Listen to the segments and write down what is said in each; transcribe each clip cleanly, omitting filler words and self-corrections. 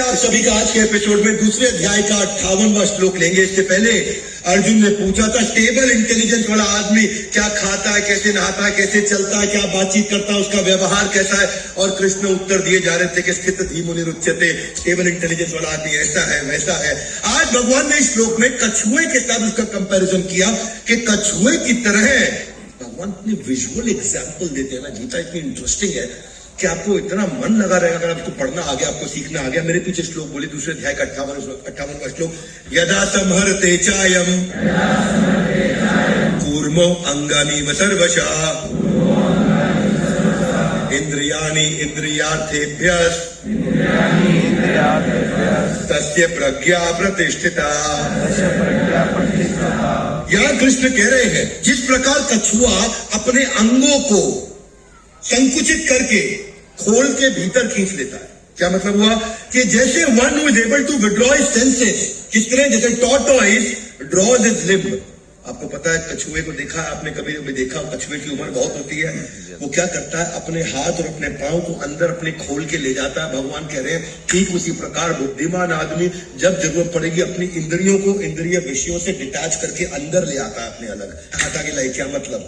आप सभी का आज के एपिसोड में दूसरे अध्याय का 58वां श्लोक लेंगे। इससे पहले अर्जुन ने पूछा था स्टेबल इंटेलिजेंस वाला आदमी क्या खाता है, कैसे नहाता है, कैसे चलता है, क्या बातचीत करता है, उसका व्यवहार कैसा है, और कृष्ण उत्तर दिए जा रहे थे कि स्थित धीमुनिरुच्यते, स्टेबल इंटेलिजेंस वाला आदमी ऐसा है वैसा है। आज भगवान ने इस श्लोक में कछुए के साथ उसका कंपैरिजन किया कि कछुए की तरह भगवान ने विजुअल एग्जाम्पल देते हैं ना। गीता इतनी इंटरेस्टिंग है कि आपको इतना मन लगा रहेगा अगर आपको पढ़ना आ गया, आपको सीखना आ गया। मेरे पीछे श्लोक बोले दूसरे अध्याय का 58वां श्लोक, यदा संहरते चायम कूर्मो अंगानि सर्वशः इंद्रियाणि इंद्रियार्थेभ्यः तस्य प्रज्ञा प्रतिष्ठिता। यहां कृष्ण कह रहे हैं जिस प्रकार कछुआ अपने अंगों को संकुचित करके खोल के भीतर खींच लेता है, क्या मतलब हुआ कि जैसे one who is able to withdraw his senses, किस तरह जैसे टॉर्टोइज ड्रॉज हिज लिम्ब। आपको पता है कछुए को देखा है आपने, कभी कभी देखा, कछुए की उम्र बहुत होती है, वो क्या करता है अपने हाथ और अपने पांव को अंदर अपने खोल के ले जाता है। भगवान कह रहे हैं ठीक उसी प्रकार बुद्धिमान आदमी जब जरूरत पड़ेगी अपनी इंद्रियों को इंद्रिय विषयों से डिटैच करके अंदर ले आता है अपने अलग। हाथ आगे लाई, क्या मतलब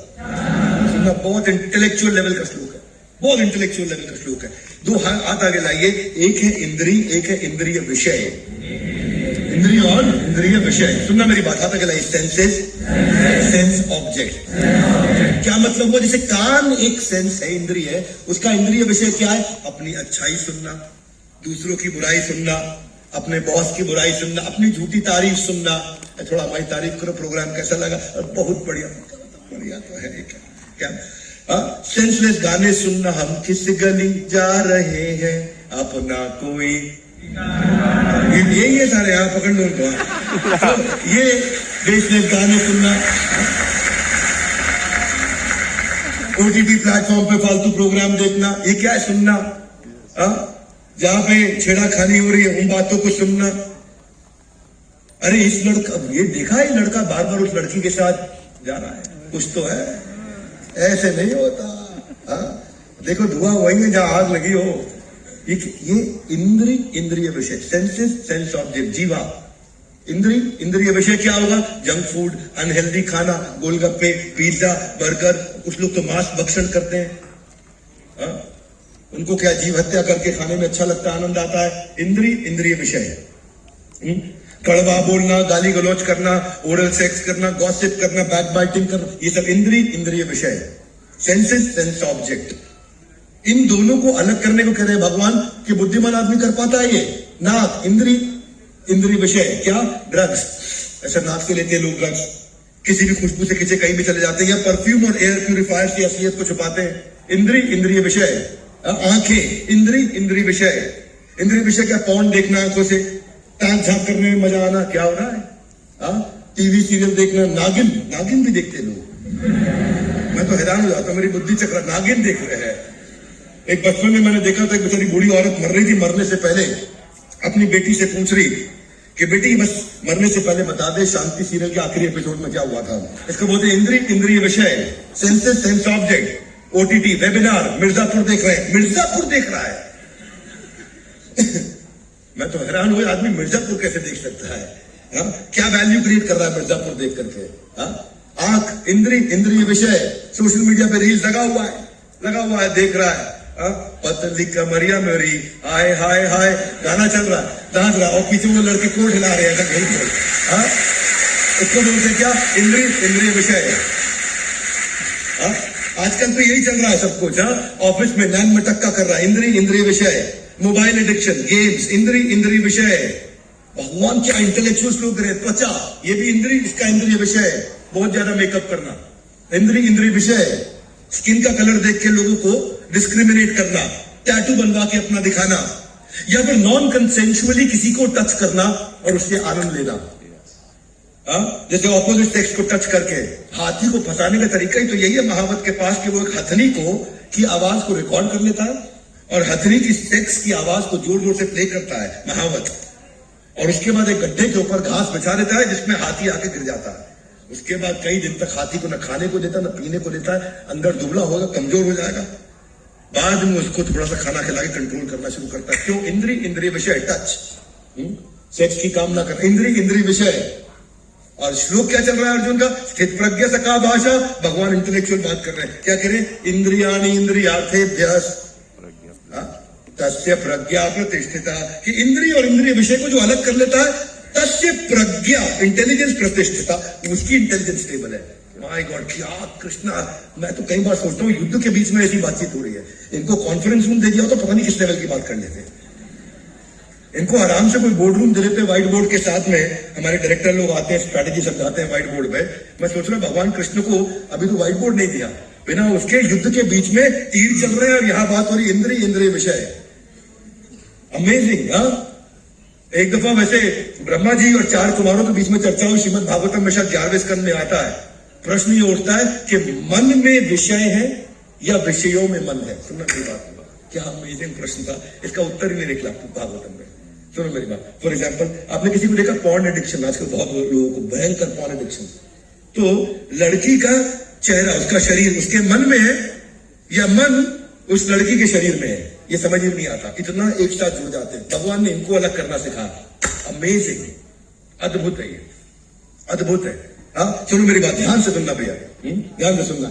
सुनना, बहुत इंटेलेक्चुअल लेवल का श्लोक है, बहुत इंटेलेक्चुअल लेवल का श्लोक है। दो हाथ आगे लाइए, एक है इंद्री, एक है इंद्रिय विषय। इंद्रिय और इंद्रिय विषय, सुनना मेरी बात, हाथ आगे लाइए, सेंसेस, सेंस ऑब्जेक्ट। क्या मतलब हुआ, जैसे कान एक सेंस है, इंद्रिय है, उसका इंद्रिय विषय क्या है, अपनी अच्छाई सुनना, दूसरों की बुराई सुनना, अपने बॉस की बुराई सुनना, अपनी झूठी तारीफ सुनना। थोड़ा हमारी तारीफ करो, प्रोग्राम कैसा लगा, बहुत बढ़िया, बढ़िया तो है क्या, सेंसलेस गाने सुनना, हम किस गली जा रहे हैं अपना कोई, ये सारे यहाँ पकड़ लो उनको। तो ये बेसलेस गाने सुनना, ओटीटी प्लेटफॉर्म पे फालतू प्रोग्राम देखना, ये क्या है सुनना, जहां पे छेड़ाखानी हो रही है उन बातों को सुनना। अरे इस लड़का, ये देखा है लड़का बार बार उस लड़की के साथ जा रहा है, कुछ तो है, ऐसे नहीं होता। देखो धुआं वही है जहां आग लगी हो। ये इंद्रिय विषय, सेंसेस, सेंस ऑब्जेक्ट, जीवा। इंद्रिय विषय क्या होगा, जंक फूड, अनहेल्दी खाना, गोलगप्पे, पिज्जा, बर्गर। कुछ लोग तो मांस भक्षण करते हैं, उनको क्या जीव हत्या करके खाने में अच्छा लगता है, आनंद आता है। इंद्रिय विषय, कड़वा बोलना, गाली गलौज करना, ओरल सेक्स करना, गॉसिप करना, बैक बाइटिंग करना, ये सब इंद्रिय विषय। सेंसेस, सेंस ऑब्जेक्ट, इन दोनों को अलग करने को कह रहे हैं भगवान कि बुद्धिमान आदमी कर पाता है ये। नाक इंद्रिय विषय, क्या, ड्रग्स, ऐसा नाक से लेते हैं लोग ड्रग्स, किसी भी खुशबू से किसी कहीं भी चले जाते हैं, या परफ्यूम और एयर प्यूरिफायर से असलियत को छुपाते हैं, इंद्रिय विषय। आंखें इंद्रिय विषय क्या, पॉर्न देखना आंखों से, टांग झांक करने में मजा आना, क्या हो रहा है, टीवी सीरियल देखना, नागिन भी देखते लोग, मैं तो हैरान हो जाता, मेरी बुद्धि चक्र, नागिन देख रहे हैं। एक बचपन में मैंने देखा था एक बेचारी बूढ़ी औरत मर रही थी, मरने से पहले अपनी बेटी से पूछ रही कि बेटी बस मरने से पहले बता दे शांति सीरियल के आखिरी एपिसोड में क्या हुआ था। इसको बोलते इंद्रिय विषय, senses, sense object. OTT webinar, Mirzapur देख रहा है मैं तो हैरान हुआ, आदमी मिर्जापुर कैसे देख सकता है, क्या वैल्यू क्रिएट कर रहा है मिर्जापुर देख करके। आंख इंद्रिय विषय, सोशल मीडिया पे रील्स लगा हुआ है, देख रहा है, पतली कमरिया मेरी, हाय हाय हाय, गाना चल रहा है, डांस रहा, और पीछे वो लड़के कोट हिला रहे हैं, इसको बोलते क्या, इंद्रिय विषय। आजकल तो यही चल रहा है सब कुछ, ऑफिस में नैन मटक्का कर रहा है, इंद्रिय विषय। मोबाइल एडिक्शन, गेम्स, इंद्रिय विषय। भगवान क्या इंटेलेक्चुअल श्लोक रहे, त्वचा, ये भी इसका इंद्रिय विषय। बहुत ज्यादा मेकअप करना, इंद्रिय विषय। स्किन का कलर देख के लोगों को डिस्क्रिमिनेट करना, टैटू बनवा के अपना दिखाना, या फिर नॉन कंसेंशुअली किसी को टच करना और उससे आनंद लेना, जैसे ऑपोजिट सेक्स को टच करके। हाथी को फंसाने का तरीका ही तो यही है महावत के पास कि वो एक हथनी की आवाज को रिकॉर्ड कर लेता है और हथनी की सेक्स की आवाज को जोर जोर से प्ले करता है महावत, और उसके बाद एक गड्ढे के ऊपर घास बिछा देता है जिसमें हाथी आके गिर जाता है। उसके बाद कई दिन तक हाथी को न खाने को देता न पीने को देता है, अंदर दुबला होगा, कमजोर हो जाएगा। बाद में उसको थोड़ा सा खाना खिला के कंट्रोल करना शुरू करता है। क्यों? इंद्रिय विषय, टच, सेक्स की कामना कर, इंद्रिय विषय। और श्लोक क्या चल रहा है अर्जुन का? स्थित प्रज्ञ सका भाषा। भगवान इंटेलेक्चुअल बात कर रहे हैं, क्या करें? इंद्रियाणि इंद्रियार्थेभ्यः तस्य प्रज्ञा प्रतिष्ठिता, कि इंद्रिय और इंद्रिय विषय को जो अलग कर लेता है, तस्य प्रज्ञा, इंटेलिजेंस प्रतिष्ठिता, उसकी इंटेलिजेंस स्टेबल है। माय गॉड, क्या कृष्णा! मैं तो कई बार सोचता हूँ युद्ध के बीच में ऐसी बातचीत हो रही है, इनको कॉन्फ्रेंस रूम दे दिया तो पता नहीं किस लेवल की बात कर लेते हैं। इनको आराम से कोई बोर्ड रूम दे देते हैं, व्हाइट बोर्ड के साथ में हमारे डायरेक्टर लोग आते हैं, स्ट्रैटेजी समझाते हैं व्हाइट बोर्ड पे। मैं सोच रहा हूँ भगवान कृष्ण को अभी तो व्हाइट बोर्ड नहीं दिया, बिना उसके युद्ध के बीच में तीर चल रहे हैं और यहां बात हो रही इंद्रिय विषय। अमेजिंग। एक दफा वैसे ब्रह्मा जी और 4 कुमारों के बीच में चर्चा हुई, श्रीमद भागवतम में शायद 11वें स्कंद में आता है। प्रश्न ये उठता है कि मन में विषय है या विषयों में मन है? सुनना मेरी बात, क्या अमेजिंग प्रश्न था, इसका उत्तर ही नहीं निकला भागवतम में। सुनो मेरी बात। फॉर एग्जाम्पल, आपने किसी को देखा पॉर्न एडिक्शन, आजकल बहुत लोगों को भयंकर पॉर्न एडिक्शन, तो लड़की का चेहरा, उसका शरीर उसके मन में है या मन उस लड़की के शरीर में है, ये समझ ही नहीं आता, इतना एक साथ जुड़ जाते हैं। भगवान ने इनको अलग करना सिखाया। अमेजिंग, अद्भुत है, ये अद्भुत है। हाँ, सुनो मेरी बात, ध्यान से सुनना भैया, ध्यान से सुनना।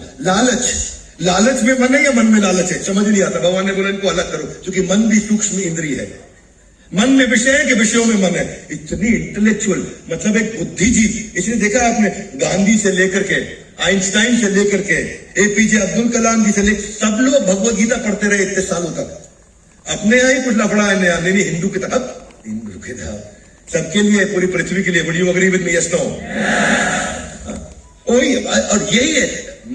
लालच में मन है या मन में लालच है? समझ नहीं आता। भगवान ने बोला इनको अलग करो, क्योंकि मन भी सूक्ष्म इंद्रिय है। मन में विषय है कि विषयों में मन है? इतनी इंटेलेक्चुअल, मतलब एक बुद्धिजीवी। इसलिए देखा आपने, गांधी से लेकर के, आइंस्टाइन से लेकर के, एपीजे अब्दुल कलाम जी से लेकर, सब लोग भगवत गीता पढ़ते रहे इतने सालों तक। अपने यहाँ ही कुछ लफड़ा है नया, नहीं हिंदू किताब, हिंदू किताब सबके लिए, पूरी पृथ्वी के लिए। बड़ी agree with me? Yes no? और यही है,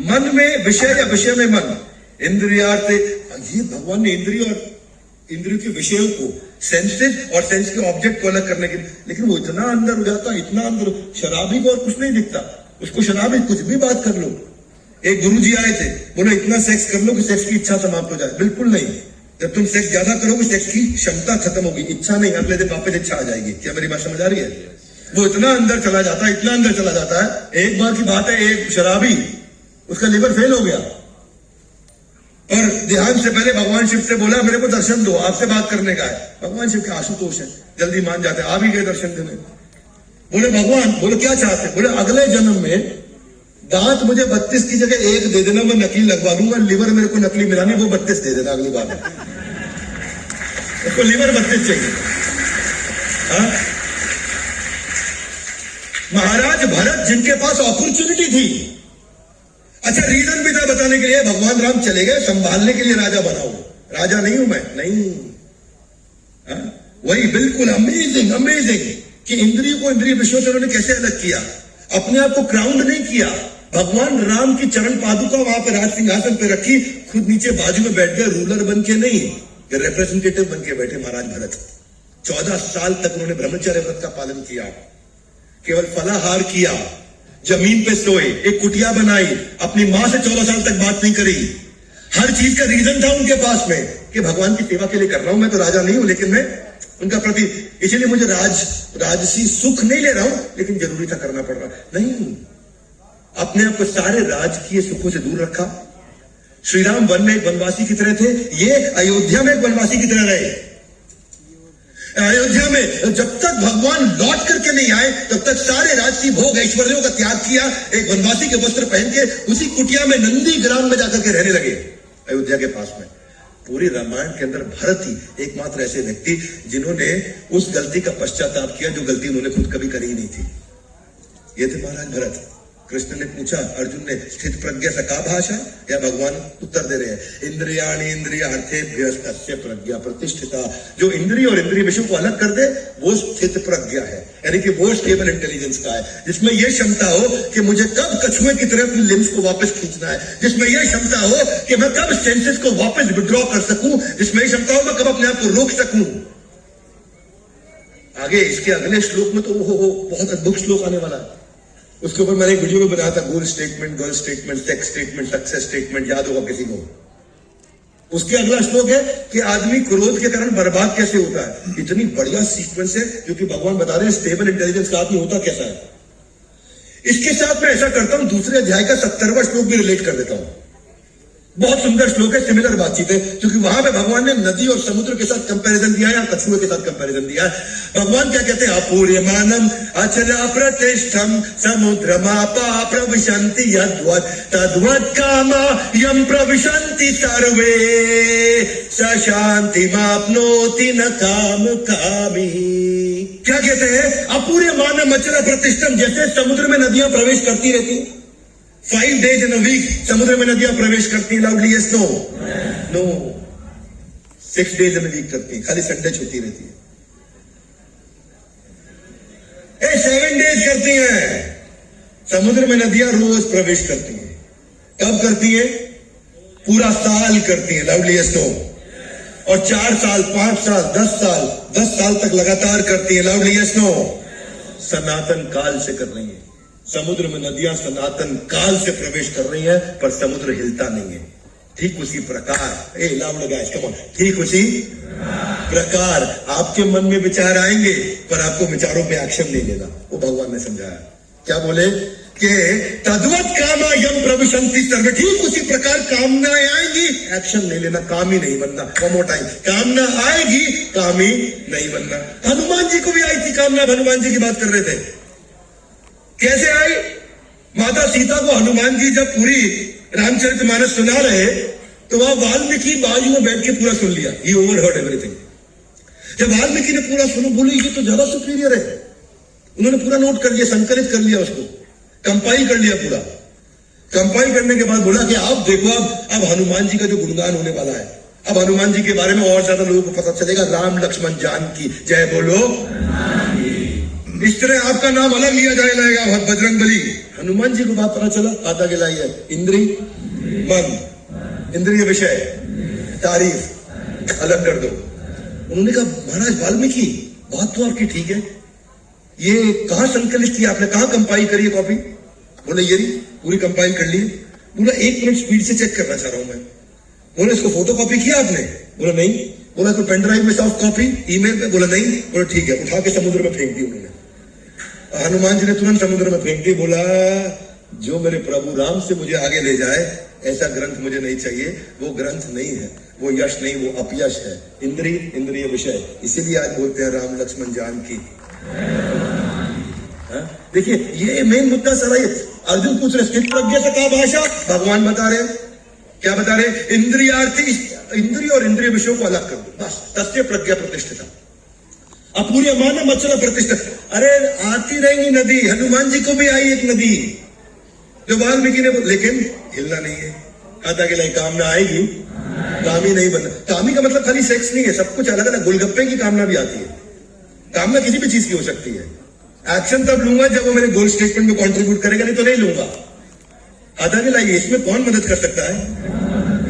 मन में विषय या विषय में मन, इंद्रियार्थ। ये भगवान ने इंद्रियों के विषयों को, सेंसेस और सेंस के ऑब्जेक्ट को अलग करने के लिए, लेकिन वो इतना अंदर हो जाता, इतना अंदर। शराबी को और कुछ नहीं दिखता, उसको शराबी कुछ भी बात कर लो। एक गुरुजी आए थे, बोले इतना सेक्स कर लो कि सेक्स की इच्छा समाप्त हो जाए। बिल्कुल नहीं, जब तुम सेक्स ज्यादा करोगे सेक्स की क्षमता खत्म होगी, इच्छा नहीं, अगले दिन वापस इच्छा आ जाएगी। क्या मेरी बात समझ आ रही है? वो इतना अंदर चला जाता है, इतना अंदर चला जाता है। एक बार की बात है, एक शराबी, उसका लिवर फेल हो गया और ध्यान से पहले भगवान शिव से बोला मेरे को दर्शन दो, आपसे बात करने का है। भगवान शिव के आशुतोष है, जल्दी मान जाते, आ भी गए दर्शन देने। बोले भगवान, बोले क्या चाहते? बोले अगले जन्म में दांत मुझे 32 की जगह 1 दे देना, मैं नकली लगवा लूंगा। लिवर मेरे को नकली मिला नहीं, वो 32 दे देना अगली बार। उसको लिवर 32 चाहिए। महाराज भरत, जिनके पास अपॉर्चुनिटी थी, अच्छा रीजन भी था बताने के लिए, भगवान राम चले गए संभालने के लिए, राजा बनाओ। राजा नहीं हूं मैं, नहीं। वही बिल्कुल अमेजिंग, अमेजिंग कि इंद्रियों को इंद्रिय विषयों से उन्होंने कैसे अलग किया, अपने आप को क्राउंड नहीं किया। भगवान राम की चरण पादुका वहां पे राज सिंहासन पे रखी, खुद नीचे बाजू में बैठ गए, रूलर बन के नहीं, रिप्रेजेंटेटिव बन के बैठे महाराज भरत। 14 साल तक उन्होंने ब्रह्मचर्य व्रत का पालन किया, केवल फलाहार किया, जमीन पे सोए, एक कुटिया बनाई, अपनी मां से 14 साल तक बात नहीं करी। हर चीज का रीजन था उनके पास में कि भगवान की सेवा के लिए कर रहा हूं, मैं तो राजा नहीं हूं, लेकिन मैं उनका प्रति, इसीलिए मुझे राजसी सुख नहीं ले रहा हूं, लेकिन जरूरी था करना पड़ रहा। नहीं, अपने आप को सारे राजकीय सुखों से दूर रखा। श्री राम वन में एक वनवासी की तरह थे, ये अयोध्या में एक वनवासी की तरह रहे। अयोध्या में जब तक भगवान लौट करके नहीं आए, तब तक सारे राजसी भोग ऐश्वर्यों का त्याग किया, एक वनवासी के वस्त्र पहन के उसी कुटिया में नंदी ग्राम में जाकर के रहने लगे, अयोध्या के पास में। पूरी रामायण के अंदर भरत ही एकमात्र ऐसे व्यक्ति जिन्होंने उस गलती का पश्चाताप किया जो गलती उन्होंने खुद कभी करी ही नहीं थी। ये थे महाराज भरत। कृष्ण ने पूछा, अर्जुन ने, स्थित प्रज्ञ सका भाषा, या भगवान उत्तर दे रहे हैं, इंद्रियाणि इंद्रियार्थेभ्यः तस्य प्रज्ञा प्रतिष्ठिता। जो इंद्रिय और इंद्रिय विषयों को अलग कर दे वो स्थित प्रज्ञा है, यानी कि वो स्टेबल इंटेलिजेंस का है, जिसमें यह क्षमता हो कि मुझे कब कछुए की तरह अपनी लिम्स को वापस खींचना है, जिसमें यह क्षमता हो कि मैं कब सेंसेस को वापस विड्रॉ कर सकूं, जिसमें यह क्षमता हो मैं कब अपने आप को रोक सकूं। आगे इसके अगले श्लोक में तो बहुत अद्भुत श्लोक आने वाला है। उसके ऊपर मैंने एक वीडियो में बनाया था, goal statement, girl statement, sex statement, success statement, याद होगा किसी को। उसके अगला श्लोक है कि आदमी क्रोध के कारण बर्बाद कैसे होता है। इतनी बढ़िया सीक्वेंस है क्योंकि भगवान बता रहे हैं स्टेबल इंटेलिजेंस का आदमी होता कैसा है। इसके साथ मैं ऐसा करता हूं, दूसरे अध्याय का 70वां श्लोक भी रिलेट कर देता हूं। बहुत सुंदर श्लोक है, सिमिलर बातचीत है, क्योंकि वहां पे भगवान ने नदी और समुद्र के साथ कंपैरिजन दिया है या कछुए के साथ कंपैरिजन दिया है। भगवान क्या कहते हैं? अपूर्यमानम अचल प्रतिष्ठम समुद्रमापा प्रविशन्ति यद्वत् तद्वत् कामा यम प्रविशन्ति सर्वे स शान्तिमाप्नोति न काम कामी। क्या कहते हैं? अपूर्यमानम अचल प्रतिष्ठम, जैसे समुद्र में नदियां प्रवेश करती रहती है, 5 days in a week समुद्र में नदियां प्रवेश करती हैं, loudly yes no? No. 6 days in a week करती हैं, खाली संडे छुट्टी रहती है। 7 days करती हैं, समुद्र में नदियां रोज प्रवेश करती हैं। कब करती है? पूरा साल करती है, लाउडली यस नो? और 4 साल 5 साल 10 साल तक लगातार करती है, लाउडली यस नो? सनातन काल से कर रही है। समुद्र में नदियां सनातन काल से प्रवेश कर रही हैं, पर समुद्र हिलता नहीं है। ठीक उसी प्रकार, लाउड गाइस कम ऑन, ठीक उसी प्रकार आपके मन में विचार आएंगे, पर आपको विचारों पे एक्शन नहीं लेना। वो भगवान ने समझाया, क्या बोले कि तद्वत् कामा यम प्रविशन्ति सर्वे, ठीक उसी प्रकार कामनाएं आएंगी, एक्शन नहीं लेना, काम ही नहीं बनना। वन मोर टाइम, कामना आएगी, काम ही नहीं बनना। हनुमान जी को भी आई थी कामना, हनुमान जी की बात कर रहे थे। कैसे आई? माता सीता को हनुमान जी जब पूरी रामचरितमानस सुना रहे, तो वह वाल्मीकि बाजू में बैठ के पूरा सुन लिया। ही ओवरहर्ड एवरीथिंग। जब वाल्मीकि ने पूरा सुना, बोले ये तो ज्यादा सुपीरियर है। उन्होंने पूरा नोट कर लिया, संकलित कर लिया, उसको कंपाइल कर लिया पूरा। कंपाइल करने के बाद बोला कि आप देखो, अब हनुमान जी का जो गुणगान होने वाला है, अब हनुमान जी के बारे में और ज्यादा लोगों को पता चलेगा। राम लक्ष्मण जानकी जय बोलो। इस तरह आपका नाम अलग लिया जाएगा, बजरंग बली। हनुमान जी को बात पता चला, आता के लाइए इंद्री मन, इंद्रिय विषय, तारीफ अलग कर दो। उन्होंने कहा महाराज वाल्मीकि, बात तो आपकी ठीक है, ये कहां संकलित किया आपने, कहां कंपाइल करी है कॉपी? बोले ये पूरी कंपाइल कर ली। बोला 1 मिनट स्पीड से चेक करना चाह रहा हूं मैं। बोले इसको फोटो कॉपी किया आपने? बोला नहीं। बोला तो पेन ड्राइव में सॉफ्ट कॉपी, ईमेल पे? बोला नहीं। बोला ठीक है, उठा के समुद्र में फेंक दी उन्होंने। हनुमान जी ने तुरंत समुद्र में फेंक दी। बोला जो मेरे प्रभु राम से मुझे आगे ले जाए, ऐसा ग्रंथ मुझे नहीं चाहिए। वो ग्रंथ नहीं है, वो यश नहीं, वो अपयश है। इंद्रिय विषय, इसीलिए आज बोलते हैं राम लक्ष्मण जानकी। देखिए ये मेन मुद्दा सारा ये। अर्जुन पूछ रहे स्थित प्रज्ञ से क्या भाषा? भगवान बता रहे, क्या बता रहे? इंद्रियार्थी, इंद्रिय और इंद्रिय विषयों को अलग कर दो, बस। तस्य प्रज्ञा प्रतिष्ठिता, अपूर्यमानम अचल प्रतिष्ठा। अरे आती रहेंगी नदी, हनुमान जी को भी आई एक नदी जो वाल्मीकि ने, लेकिन हिलना नहीं है। आता के लिए कामना आएगी, काम ही नहीं बनना। कामी का मतलब खाली सेक्स नहीं है, सब कुछ अलग अलग। गोलगप्पे की कामना भी आती है, कामना किसी भी चीज की हो सकती है। एक्शन तब लूंगा जब वो मेरे गोल स्टेटमेंट में कंट्रीब्यूट करेगा, नहीं तो नहीं लूंगा। आधा के लाइए, इसमें कौन मदद कर सकता है?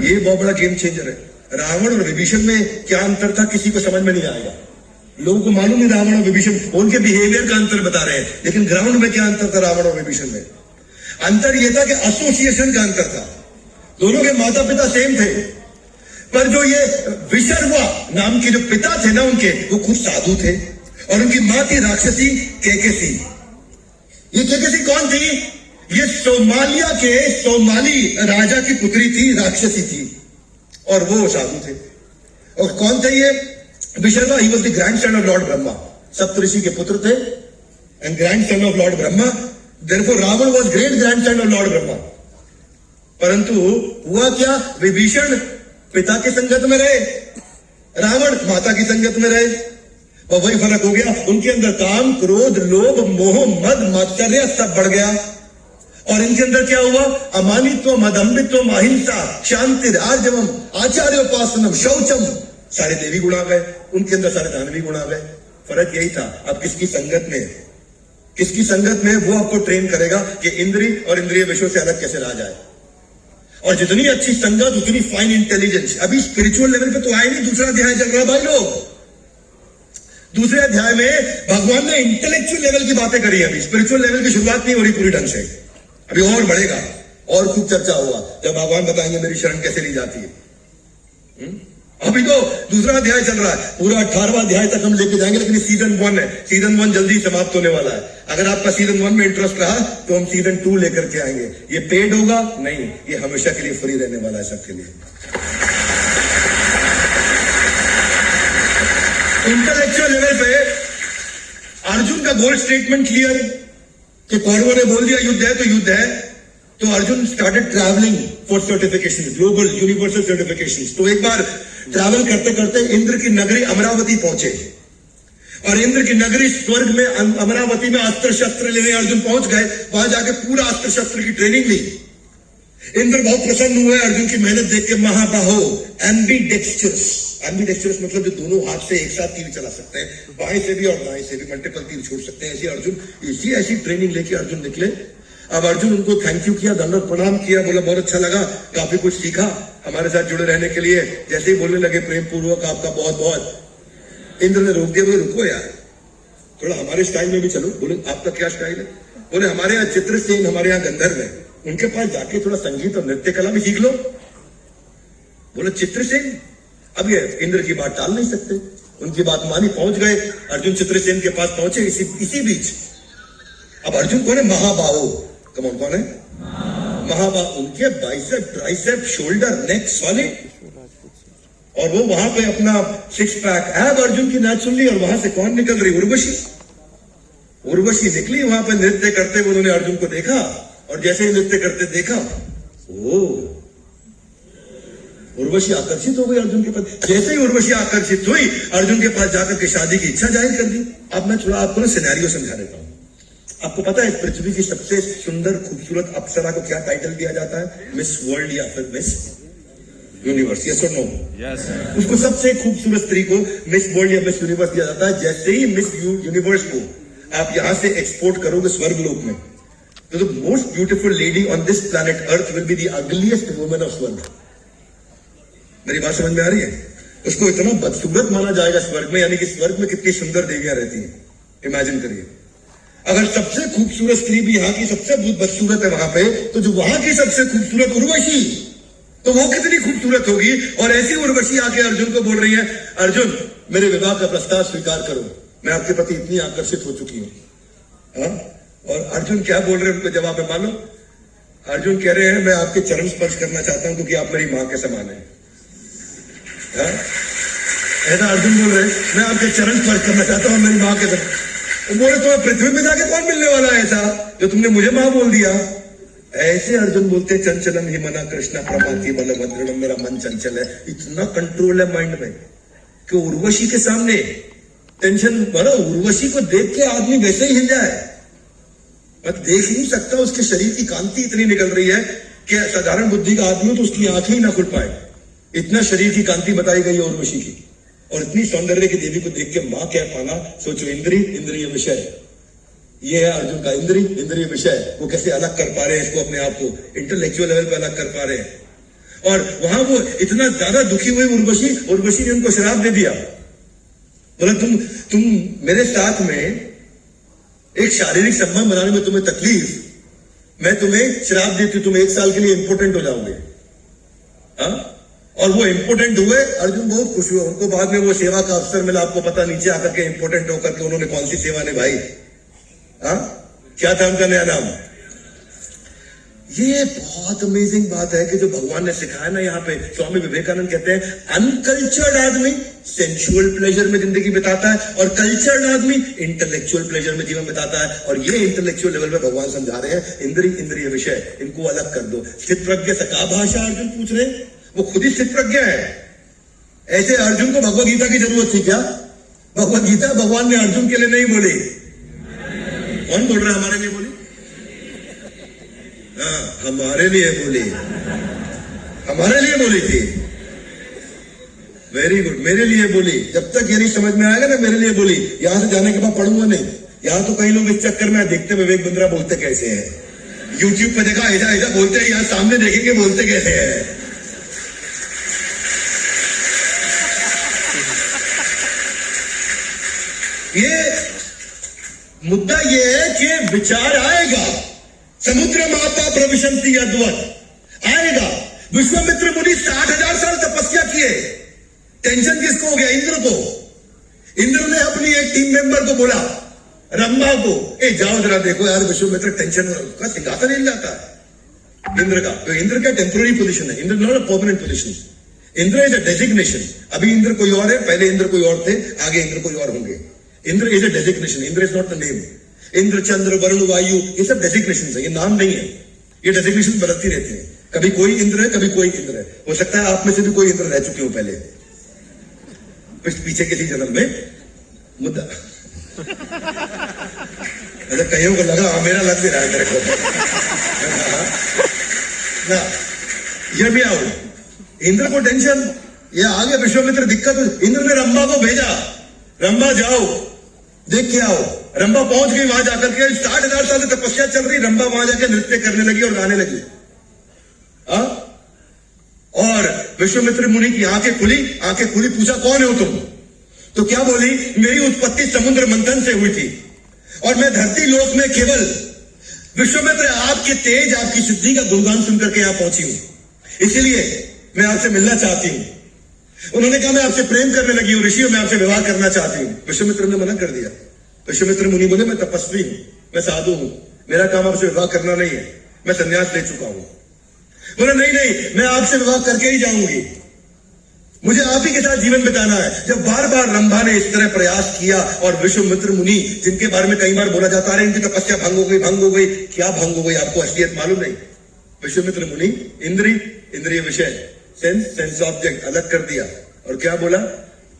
ये बहुत बड़ा गेम चेंजर है। रावण और विभीषण में क्या अंतर था, किसी को समझ में नहीं आएगा। लोगों को मालूम नहीं रावण और विभीषण, उनके बिहेवियर का अंतर बता रहे हैं, लेकिन ग्राउंड में क्या अंतर था रावण और विभीषण में? अंतर यह था कि एसोसिएशन का अंतर था। दोनों के माता पिता सेम थे, पर जो ये विशर्वा नाम के जो पिता थे ना उनके, वो खुद साधु थे, और उनकी मां थी राक्षसी केकेसी। ये केकेसी कौन थी? ये सोमालिया के सोमाली राजा की पुत्री थी, राक्षसी थी, और वो साधु थे। और कौन थे ये Vishrava? He was the grandson of lord Brahma, सप्तऋषि के पुत्र थे, and grandson of lord Brahma. Therefore Ravana was great grandson of lord Brahma. परंतु हुआ क्या? विभीषण पिता की संगत में रहे, रावण माता की संगत में रहे, और वही फर्क हो गया। उनके अंदर काम, क्रोध, लोभ, मोह, मद, मात्सर्य सब बढ़ गया। और इनके अंदर क्या हुआ? अमानित्व, मदम्बित्व, अहिंसा, शांति, आर्जवम, आचार्योपासनम, शौचम, सारे देवी गुण आ गए उनके अंदर, सारे दानवी गुण आ गए। फर्क यही था, अब किसकी संगत में, किसकी संगत में, वो आपको ट्रेन करेगा कि इंद्रिय और इंद्रिय विषयों से अलग कैसे रहा जाए। और जितनी अच्छी संगत उतनी फाइन इंटेलिजेंस। अभी स्पिरिचुअल लेवल पे तो आए नहीं, दूसरा अध्याय चल रहा है भाई लोग। दूसरे अध्याय में भगवान ने इंटेलेक्चुअल लेवल की बातें करी। अभी स्पिरिचुअल लेवल की शुरुआत नहीं हो रही पूरी ढंग से, अभी और बढ़ेगा और खूब चर्चा होगा जब भगवान बताएंगे मेरी शरण कैसे ली जाती है। अभी तो दूसरा अध्याय चल रहा है, पूरा 18वां अध्याय तक हम लेके जाएंगे, लेकिन सीजन 1 है, सीजन 1 जल्दी समाप्त होने वाला है। अगर आपका सीजन 1 में इंटरेस्ट रहा तो हम सीजन 2 लेकर के आएंगे। ये पेड होगा नहीं, ये हमेशा के लिए फ्री रहने वाला है सबके लिए। इंटेलेक्चुअल लेवल पे अर्जुन का गोल स्टेटमेंट क्लियर कि कौरवों ने बोल दिया युद्ध है तो युद्ध है, तो Arjun started travelling for certification, global universal certification. तो एक बार ट्रैवल करते करते इंद्र की नगरी अमरावती पहुंचे, और इंद्र की नगरी स्वर्ग में अमरावती में अस्त्र शस्त्र लेने अर्जुन पहुंच गए। वहां जाके पूरा अस्त्र शस्त्र की ट्रेनिंग ली। इंद्र बहुत प्रसन्न हुए अर्जुन की मेहनत देख के। महाबाहो, एम्बीडेक्स्टरस, एम्बीडेक्स्टरस मतलब जो दोनों हाथ से एक साथ तीर चला सकते हैं, बाएं से भी और दाएं से भी मल्टीपल तीर छोड़ सकते हैं, ऐसे अर्जुन ऐसी ट्रेनिंग लेके अर्जुन निकले। अब अर्जुन उनको थैंक यू किया, दंडवत प्रणाम किया, बोला बहुत अच्छा लगा, काफी कुछ सीखा हमारे साथ जुड़े रहने के लिए। जैसे ही बोलने लगे प्रेम पूर्वक आपका बहुत बहुत, इंद्र ने रोक दिया, बोले रुको यार, थोड़ा हमारे स्टाइल में भी चलो। बोले आपका क्या स्टाइल है? बोले हमारे यहाँ चित्रसेन, हमारे यहाँ गंधर्व है, उनके पास जाके थोड़ा संगीत और नृत्य कला भी सीख लो। बोले चित्रसेन? अब ये इंद्र की बात टाल नहीं सकते, उनकी बात मानी, पहुंच गए। अर्जुन चित्रसेन के पास पहुंचे। इसी बीच अब अर्जुन कौन है? महाबाहो। कौन है? महाबाहो। उनके बाइसेप, ट्राइसेप, शोल्डर, नेक सॉलिड, और वो वहां पे अपना 6 पैक एब अर्जुन की नेचुरली। और वहां से कौन निकल रही? उर्वशी। उर्वशी निकली वहां पे नृत्य करते हुए। उन्होंने अर्जुन को देखा, और जैसे ही नृत्य करते देखा, ओ उर्वशी आकर्षित हो गई अर्जुन के पास। जैसे ही उर्वशी आकर्षित हुई, अर्जुन के पास जाकर के शादी की इच्छा जाहिर कर दी। अब मैं थोड़ा आपको सिनेरियो समझा देता हूं। आपको पता है पृथ्वी की सबसे सुंदर खूबसूरत अप्सरा को क्या टाइटल दिया जाता है? मिस वर्ल्ड या फिर मिस यूनिवर्स? यस और नो? यस। उसको सबसे खूबसूरत स्त्री को मिस वर्ल्ड या मिस यूनिवर्स दिया जाता है। जैसे ही मिस यूनिवर्स को आप यहां से एक्सपोर्ट करोगे स्वर्गलोक में, तो the most beautiful lady on this planet earth will be the ugliest woman of स्वर्ग। मेरी बात समझ में आ रही है? उसको इतना बदसूरत माना जाएगा स्वर्ग में, यानी कि स्वर्ग में कितनी सुंदर देवियां रहती हैं, इमेजिन करिए। अगर सबसे खूबसूरत स्त्री भी यहाँ की सबसे बदसूरत है वहां पे, तो जो वहां की सबसे खूबसूरत उर्वशी, तो वो कितनी खूबसूरत होगी। और ऐसी उर्वशी आके अर्जुन को बोल रही है, अर्जुन मेरे विवाह का प्रस्ताव स्वीकार करो, मैं आपके प्रति इतनी आकर्षित हो चुकी हूं। और अर्जुन क्या बोल रहे हैं उनको जवाब में मानो? अर्जुन कह रहे हैं मैं आपके चरण स्पर्श करना चाहता हूं क्योंकि आप मेरी मां के समान है। ऐसा अर्जुन बोल रहे हैं, मैं आपके चरण स्पर्श करना चाहता हूं मेरी मां के समान। बोले तो पृथ्वी में जाके कौन मिलने वाला है ऐसा जो तुमने मुझे मां बोल दिया? ऐसे अर्जुन बोलते चंचलम ही मना कृष्णा प्रमाति बलभद्रम, मेरा मन चंचल है। इतना कंट्रोल है माइंड में कि उर्वशी के सामने टेंशन भरो। उर्वशी को देख के आदमी वैसे ही हिल जाए, मत देख ही नहीं सकता। उसके शरीर की कांति इतनी निकल रही है कि साधारण बुद्धि का आदमी हो तो उसकी आंखें ही ना खुल पाए, इतना शरीर की कांति बताई गई है उर्वशी की। और इतनी सौंदर्य की देवी को देख के मां कह पाना, सोचो। इंद्रिय विषय, ये है अर्जुन का इंद्रिय विषय। वो कैसे अलग कर पा रहे हैं इसको, अपने आप को इंटेलेक्चुअल लेवल पे अलग कर पा रहे हैं। और वहां वो इतना ज्यादा दुखी हुई उर्वशी ने उनको श्राप दे दिया। बोला तुम मेरे साथ में एक शारीरिक संबंध बनाने में तुम्हें तकलीफ, मैं तुम्हें श्राप देती हूं, तुम 1 साल के लिए इंपोर्टेंट हो जाओगे। और वो इंपोर्टेंट हुए। अर्जुन बहुत खुश हुए। उनको बाद में वो सेवा का अवसर मिला। आपको पता, नीचे आकर के इंपोर्टेंट होकर के उन्होंने कौन सी सेवा निभाई? क्या था उनका नया नाम? ये बहुत अमेजिंग बात है कि जो भगवान ने सिखाया ना, यहाँ पे स्वामी विवेकानंद कहते हैं अनकल्चर्ड आदमी सेंसुअल प्लेजर में जिंदगी बिताता है, और कल्चर्ड आदमी इंटेलेक्चुअल प्लेजर में जीवन बिताता है। और ये इंटेलेक्चुअल लेवल पे भगवान समझा रहे हैं, इंद्रिय विषय, इनको अलग कर दो। स्थित प्रज्ञ से का भाषा अर्जुन पूछ रहे हैं, वो खुद ही स्थित प्रज्ञा है। ऐसे अर्जुन को भगवद गीता की जरूरत थी क्या? भगवद गीता भगवान ने अर्जुन के लिए नहीं बोली। कौन बोल रहा है हमारे लिए बोली? हाँ, हमारे लिए बोली, हमारे लिए बोली थी। वेरी गुड, मेरे लिए बोली। जब तक ये नहीं समझ में आएगा ना मेरे लिए बोली, यहां से जाने के बाद पढ़ूंगा नहीं। यहां तो कई लोग इस चक्कर में देखते विवेक बिंद्रा बोलते कैसे हैं, यूट्यूब पे देखा ऐसा बोलते हैं, यहां सामने देखेंगे बोलते कैसे हैं। ये मुद्दा ये है कि विचार आएगा। समुद्र माता प्रविशंति अद्वत आएगा। विश्वामित्र मुनि 60,000 साल तपस्या किए, टेंशन किसको हो गया? इंद्र को। इंद्र ने अपनी एक टीम मेंबर को बोला, रंभा को, ए जाओ जरा देखो यार विश्वामित्र टेंशन हो रहा है, उसका सिंहासन हिल जाता है इंद्र का। तो इंद्र का टेम्पोररी पोजीशन है, Indra not a permanent position. Indra is a designation. अभी इंद्र कोई और है, पहले इंद्र कोई और थे, आगे इंद्र कोई और होंगे। Indra is a designation, Indra is not the name. Indra, Chandra, Varuna, Vayu, ये सब डेजिग्नेशन है, ये नाम नहीं है। ये डेजिग्नेशन बदलती रहती है, कभी कोई इंद्र है, कभी कोई इंद्र है। हो सकता है आप में से भी कोई इंद्र रह चुके हो पहले, पीछे किसी जन्म में। मुद्दा अच्छा, कईयों को लगा मेरा लग भी रहा है मेरे को ना। ये भी आओ, इंद्र को टेंशन, ये आगे विश्वामित्र दिक्कत। इंद्र ने रंभा को भेजा, रंभा जाओ देख के आओ। रंभा पहुंच गई, वहां जाकर के 60,000 साल से तपस्या चल रही, रंभा वहां जाकर नृत्य करने लगी और गाने लगी। और विश्वामित्र मुनि की आंखें खुली, पूछा कौन हो तुम? तो क्या बोली, मेरी उत्पत्ति समुद्र मंथन से हुई थी और मैं धरती लोक में केवल विश्वामित्र आपके तेज, आपकी सिद्धि का गुणगान सुनकर के यहां पहुंची हूं, इसीलिए मैं आपसे मिलना चाहती हूं। उन्होंने कहा मैं आपसे प्रेम करने लगी हूं ऋषि, मैं आपसे विवाह करना चाहती हूं। विश्वामित्र ने मना कर दिया। विश्वामित्र मुनि बोले, मैं तपस्वी हूं, मैं साधु हूं, मेरा काम आपसे विवाह करना नहीं है, मैं संन्यास ले चुका हूं। बोले नहीं, मैं आपसे विवाह करके ही जाऊंगी, मुझे आप ही के साथ जीवन बिताना है। जब बार बार रंभा ने इस तरह प्रयास किया और विश्वामित्र मुनि, जिनके बारे में कई बार बोला जाता है इनकी तपस्या भंग हो गई, क्या भंग हो गई आपको असलियत मालूम नहीं। विश्वामित्र मुनि इंद्रिय विषय, सेंस ऑब्जेक्ट अलग कर दिया और क्या बोला,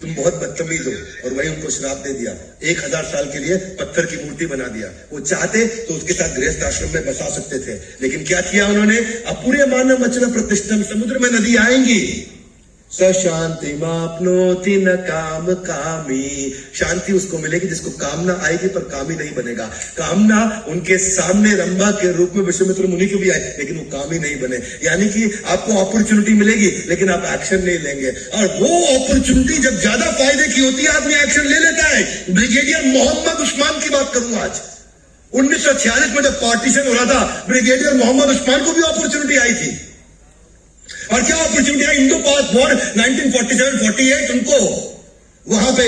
तुम बहुत बदतमीज हो, और वही उनको श्राप दे दिया। 1000 साल के लिए पत्थर की मूर्ति बना दिया। वो चाहते तो उसके साथ गृहस्थ आश्रम में बसा सकते थे, लेकिन क्या किया उन्होंने, अपूर्य मानव अचल प्रतिष्ठम, समुद्र में नदी आएंगी, स शांति मापनोति न काम कामी, शांति उसको मिलेगी जिसको कामना आएगी पर कामी नहीं बनेगा। कामना उनके सामने रंभा के रूप में विश्वामित्र मुनि को भी आए, लेकिन वो कामी नहीं बने। यानी कि आपको अपॉर्चुनिटी मिलेगी लेकिन आप एक्शन नहीं लेंगे, और वो अपॉर्चुनिटी जब ज्यादा फायदे की होती है आदमी एक्शन ले लेता है। ब्रिगेडियर मोहम्मद उस्मान की बात करूंगा आज। 1946 में जब पार्टीशन हो रहा था, ब्रिगेडियर मोहम्मद उस्मान को भी अपॉर्चुनिटी आई थी। और क्या अपॉर्चुनिटी है, इंडो पाक वॉर 1947-48, उनको वहां पे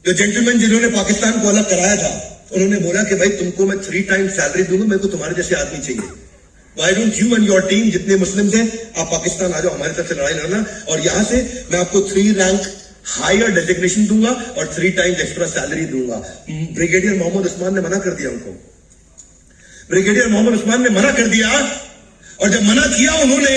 जो जेंटलमैन जिन्होंने पाकिस्तान को अलग कराया था, उन्होंने बोला कि भाई तुमको मैं 3 टाइम सैलरी दूंगा, मेरे को तुम्हारे जैसे आदमी चाहिए। Why don't you and your team, जितने मुस्लिम हैं आप पाकिस्तान आ जाओ, हमारी तरफ से लड़ाई लड़ना, और यहां से मैं आपको 3 रैंक हायर डेजिग्नेशन दूंगा और 3 टाइम्स एक्स्ट्रा सैलरी दूंगा। ब्रिगेडियर मोहम्मद उस्मान ने मना कर दिया उनको। ब्रिगेडियर मोहम्मद उस्मान ने मना कर दिया, और जब मना किया उन्होंने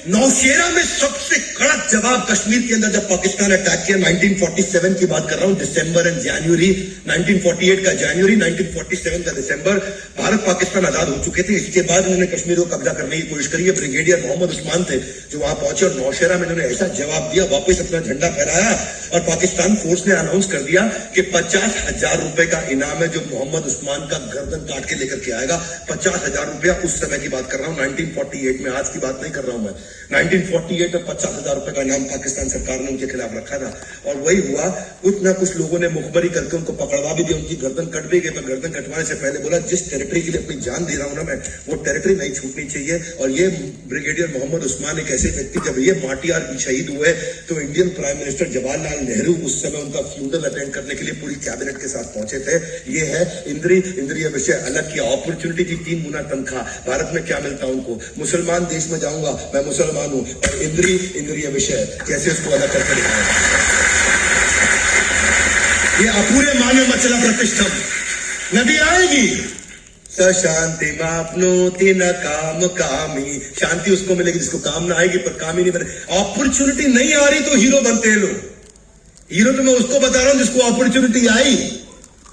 नौशेरा में सबसे कड़क जवाब, कश्मीर के अंदर जब पाकिस्तान अटैक किया, 1947 की बात कर रहा हूं, दिसंबर एंड जनवरी, 1948 का जनवरी, 1947 का दिसंबर, भारत पाकिस्तान आजाद हो चुके थे। इसके बाद उन्होंने कश्मीर को कब्जा करने की कोशिश करी है। ब्रिगेडियर मोहम्मद उस्मान थे जो वहां पहुंचे और नौशेरा में उन्होंने ऐसा जवाब दिया, वापस अपना झंडा फहराया, और पाकिस्तान फोर्स ने अनाउंस कर दिया कि 50,000 रुपए का इनाम है जो मोहम्मद उस्मान का गर्दन काट के लेकर के आएगा। 50,000 रुपया उस समय की बात कर रहा हूं, 1948 में, आज की बात नहीं कर रहा हूं मैं। 1948 में 50,000 रुपए का इनाम पाकिस्तान सरकार ने उनके खिलाफ रखा था, और वही हुआ। कुछ ना कुछ लोगों ने मुखबरी करके उनको पकड़वा भी दिया, उनकी गर्दन कट भी गई। मैं गर्दन कटवाने से पहले बोला, जिस टेरिटरी के लिए अपनी जान दे रहा हूं ना मैं, वो टेरिटरी नहीं छूटनी चाहिए। और ये ब्रिगेडियर मोहम्मद उस्मान एक ऐसे व्यक्ति, जब ये माटियार शहीद हुए तो Indian prime minister Jawaharlal Nehru उस समय उनका फ्यूनरल अटेंड करने के लिए पूरी कैबिनेट के साथ पहुंचे थे। ये है इंद्रिय विषय अलग किया। अपॉर्चुनिटी थी 3 गुना तनख्वाह। भारत में क्या मिलता उनको, मुसलमान देश में जाऊंगा, मैं मुसलमान हूं, और इंद्रिय विषय कैसे उसको अलग करके दिखाया। ये अपूर्य मानव मचला प्रतिष्ठम, नदी आएगी, स शांति मापनोति न काम कामी, शांति उसको मिलेगी जिसको कामना आएगी पर कामी नहीं बने। अपॉर्चुनिटी नहीं आ रही तो हीरो बनते हैं लोग। हीरो तो मैं उसको बता रहा हूं जिसको अपॉर्चुनिटी आई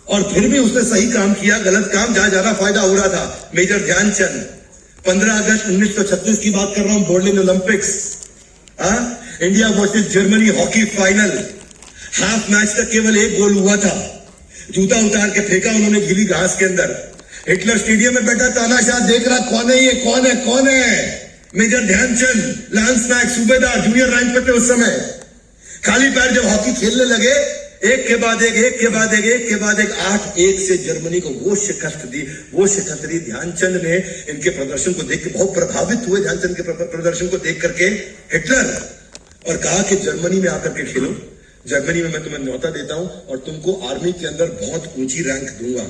और फिर भी उसने सही काम किया, गलत काम जहां ज्यादा फायदा हो रहा था। मेजर ध्यानचंद, 15 अगस्त 1936 की बात कर रहा हूं, Berlin Olympics, India versus Germany hockey final, half match तक केवल 1 गोल हुआ था। जूता उतार के फेंका उन्होंने गीली घास के अंदर। हिटलर स्टेडियम में बैठा तानाशाह देख रहा, कौन है ये, कौन है? मेजर ध्यानचंद, लांस नायक, सूबेदार, जूनियर रैंक पे थे उस समय। खाली पैर जब हॉकी खेलने लगे, एक के बाद एक 8-1 से जर्मनी को वो शिकस्त दी। ध्यानचंद ने इनके प्रदर्शन को देख के बहुत प्रभावित हुए। ध्यानचंद के प्रदर्शन को देख करके हिटलर और कहा कि जर्मनी में आकर के खेलो, जर्मनी में मैं तुम्हें न्योता देता हूं और तुमको आर्मी के अंदर बहुत ऊंची रैंक दूंगा।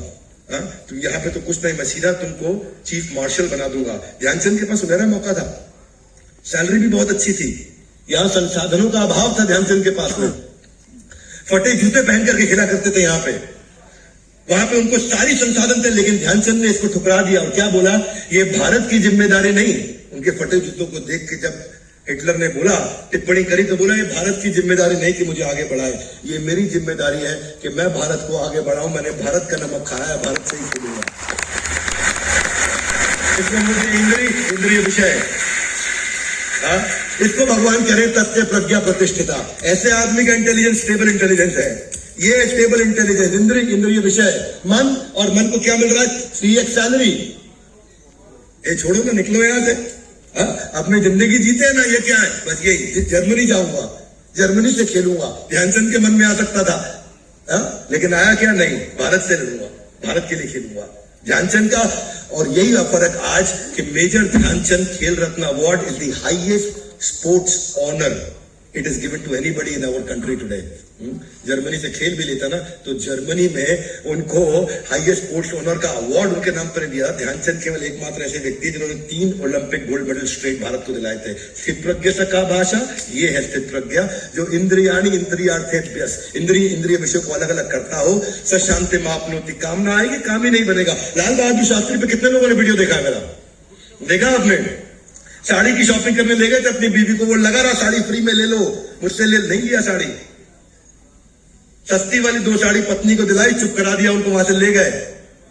तुम यहाँ पे तो कुछ नहीं, मैं सीधा तुमको चीफ मार्शल बना दूंगा। ध्यानचंद के पास सुनहरा मौका था, सैलरी भी बहुत अच्छी थी, यहाँ संसाधनों का अभाव था ध्यानचंद के पास में। फटे जूते पहन करके खेला करते थे यहाँ पे, वहां पे उनको सारी संसाधन थे, लेकिन ध्यानचंद ने इसको ठुकरा दिया और क्या बोला, ये भारत की जिम्मेदारी नहीं। उनके फटे जूतों को देख के जब हिटलर ने बोला, टिप्पणी करी, तो बोला ये भारत की जिम्मेदारी नहीं कि मुझे आगे बढ़ाए, ये मेरी जिम्मेदारी है कि मैं भारत को आगे बढ़ाऊं। मैंने भारत का नमक खाया है, भारत से ही खेलूंगा। इसमें मुझे इंद्रिय विषय, इसको भगवान करे तथ्य प्रज्ञा प्रतिष्ठिता। ऐसे आदमी का इंटेलिजेंस स्टेबल इंटेलिजेंस है, ये स्टेबल इंटेलिजेंस। इंद्रिय विषय मन, और मन को क्या मिल रहा है, 3x सैलरी। ये छोड़ो ना, निकलो यहां से। अपनी जिंदगी जीते हैं ना, ये क्या है, बस यही, जर्मनी जाऊंगा, जर्मनी से खेलूंगा। ध्यानचंद के मन में आ सकता था, लेकिन आया क्या, नहीं, भारत से लड़ूंगा, भारत के लिए खेलूंगा। ध्यानचंद का और यही फर्क आज कि major Dhyanchand Khel Ratna award is the highest sports honour it is given to anybody in our country today. Germany से खेल भी लेता ना, तो जर्मनी में उनको हाईएस्ट स्पोर्ट्स ऑनर का अवार्ड उनके नाम पर दिया। ध्यानचंद केवल एकमात्र ऐसे व्यक्ति जिन्होंने 3 Olympic gold medal straight Bharat को दिलाए थे। स्थित प्रज्ञ का भाषा, ये है स्थित प्रज्ञा, जो इंद्रियाणी इंद्रियार्थेभ्यस, इंद्रिय विषय को अलग अलग करता हो। स शांति मापनोति, काम ना आएगी, काम ही नहीं बनेगा। लाल बहादुर शास्त्री पे कितने लोगों ने वीडियो देखा है मेरा, देखा आपने? साड़ी की शॉपिंग करने ले गए थे अपनी बीवी को, वो लगा रहा साड़ी फ्री में ले लो, मुझसे नहीं लिया साड़ी। सस्ती वाली 2 साड़ी पत्नी को दिलाई, चुप करा दिया उनको, वहां से ले गए।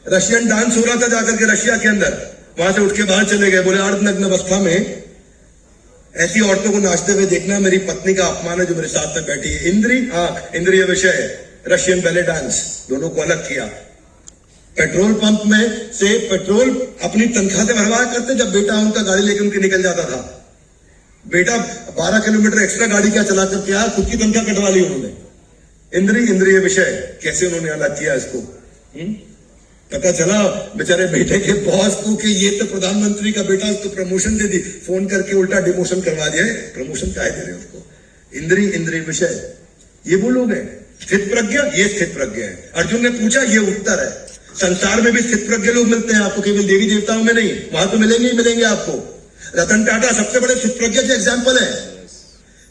रशियन डांस हो रहा था जाकर के रशिया के अंदर, वहां से उठ के बाहर चले गए, बोले अर्धनग्न अवस्था में ऐसी औरतों को नाचते हुए देखना मेरी पत्नी का अपमान है जो मेरे साथ में बैठी है। इंद्रिय विषय, रशियन बैले डांस, दोनों को अलग किया। पेट्रोल पंप में से पेट्रोल अपनी तनख्वाह से भरवाया करते, जब बेटा उनका गाड़ी लेकर उनके निकल जाता था। बेटा 12 किलोमीटर एक्स्ट्रा गाड़ी क्या चला करके आया, खुद की तनख्वाह कटवा ली उन्होंने। इंद्रिय विषय, कैसे उन्होंने अलग किया इसको। पता चला बेचारे बेटे के बॉस को कि ये तो प्रधानमंत्री का बेटा, उसको प्रमोशन दे दी, फोन करके उल्टा डिमोशन करवा दिया। प्रमोशन काहे दे रहे उसको। इंद्रिय विषय, ये वो लोग हैं। स्थित प्रज्ञा, ये स्थित प्रज्ञा है। अर्जुन ने पूछा, ये उत्तर है। संसार में भी स्थित प्रज्ञ लोग मिलते हैं आपको, केवल देवी देवताओं में नहीं, वहां तो मिलेंगे ही मिलेंगे आपको। रतन टाटा सबसे बड़े स्थित प्रज्ञ के एग्जाम्पल है,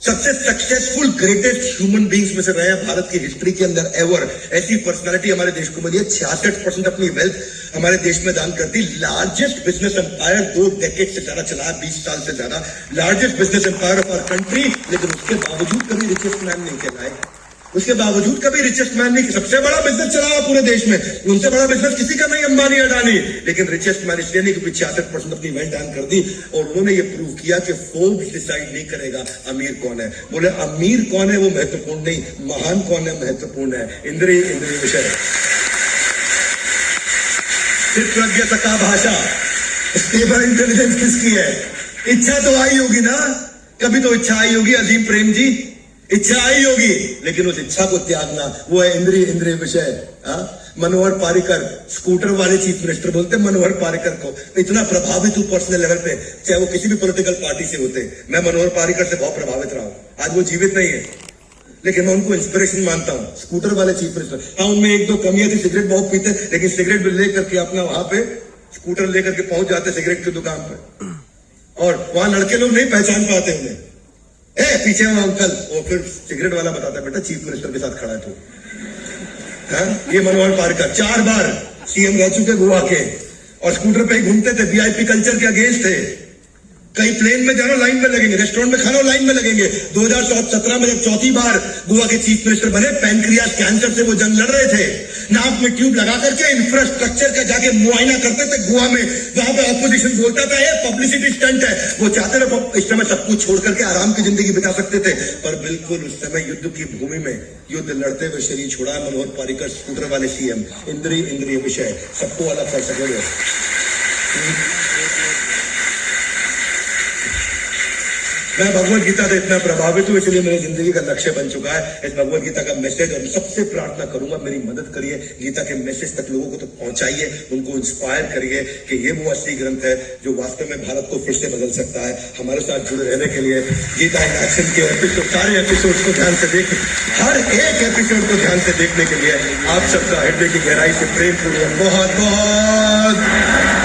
सबसे सक्सेसफुल ग्रेटेस्ट ह्यूमन बींग्स में से रहे हैं भारत की हिस्ट्री के अंदर एवर। ऐसी पर्सनालिटी हमारे देश को मिली है। 66% अपनी वेल्थ हमारे देश में दान करती। लार्जेस्ट बिजनेस एम्पायर 2 डेकेड से ज्यादा चला, 20 साल से ज्यादा, largest business empire of our country. लेकिन उसके बावजूद कभी रिचेस्ट मैन नहीं कहलाए, उसके बावजूद कभी रिचेस्ट मैन नहीं। सबसे बड़ा बिजनेस चला हुआ पूरे देश में, उनसे बड़ा बिजनेस किसी का नहीं, अंबानी अडानी, लेकिन रिचेस्ट मैन इसलिए नहीं क्योंकि 66% अपनी वेल्थ दान कर दी। और उन्होंने ये प्रूव किया कि फोर्ब्स डिसाइड नहीं करेगा अमीर कौन है। बोले अमीर कौन है वो महत्वपूर्ण नहीं, महान कौन है महत्वपूर्ण है। इंद्रिय विषय, प्रज्ञा का भाषा, स्टेबल इंटेलिजेंस किसकी है? इच्छा तो आई होगी ना, कभी तो इच्छा आई होगी। अजीम प्रेम जी, इच्छा आई होगी, लेकिन उस इच्छा को त्यागना, वो है इंद्रिय विषय। मनोहर पारिकर, स्कूटर वाले चीफ मिनिस्टर, बोलते मनोहर पारिकर को, इतना प्रभावित हूं पर्सनल लेवल पे, चाहे वो किसी भी पॉलिटिकल पार्टी से होते। मैं मनोहर पारिकर से बहुत प्रभावित रहा हूं। आज वो जीवित नहीं है, लेकिन मैं उनको इंस्पिरेशन मानता हूं। स्कूटर वाले चीफ मिनिस्टर, हाँ उनमें 1-2 कमियां थी, सिगरेट बहुत पीते, लेकिन सिगरेट भी लेकर के अपना वहां पे स्कूटर लेकर के पहुंच जाते सिगरेट की दुकान पे, और वहां लड़के लोग नहीं पहचान पाते उन्हें। पीछे वो अंकल, वो फिर सिगरेट वाला बताता है बेटा चीफ मिनिस्टर के साथ खड़ा है तू। ये मनोहर पारिकर 4 बार सीएम रह चुके गोवा के, और स्कूटर पे ही घूमते थे, वीआईपी कल्चर के अगेंस्ट थे। कहीं प्लेन में जाना लाइन में लगेंगे, रेस्टोरेंट में खाना लाइन में लगेंगे। 2017 में जब 4थी बार गोवा के चीफ मिनिस्टर बने, पैनक्रियास कैंसर से वो जंग लड़ रहे थे। नाक में ट्यूब लगा करके इंफ्रास्ट्रक्चर का जाके मुआयना करते थे गोवा में, वहां पे ऑपोजिशन बोलता था ये पब्लिसिटी स्टंट है। वो चाहते थे इस समय सब कुछ छोड़ करके आराम की जिंदगी बिता सकते थे, पर बिल्कुल उस समय युद्ध की भूमि में युद्ध लड़ते हुए शरीर छोड़ा मनोहर पारिकर, स्कूटर वाले सीएम। इंद्रिय विषय, सबको अलग कर सके। मैं भगवत गीता से इतना प्रभावित हूं, इसलिए मेरी जिंदगी का लक्ष्य बन चुका है इस भगवत गीता का मैसेज। और सबसे प्रार्थना करूंगा मेरी मदद करिए, गीता के मैसेज तक लोगों को तक पहुंचाइए, उनको इंस्पायर करिए कि ये वो असली ग्रंथ है जो वास्तव में भारत को फिर से बदल सकता है। हमारे साथ जुड़े रहने के लिए गीता इन एक्शन के एपिसोड, सारे एपिसोड को ध्यान से देखिए, हर एक एपिसोड को ध्यान से देखने के लिए आप सबका हृदय की गहराई से प्रेम पूर्वक बहुत बहुत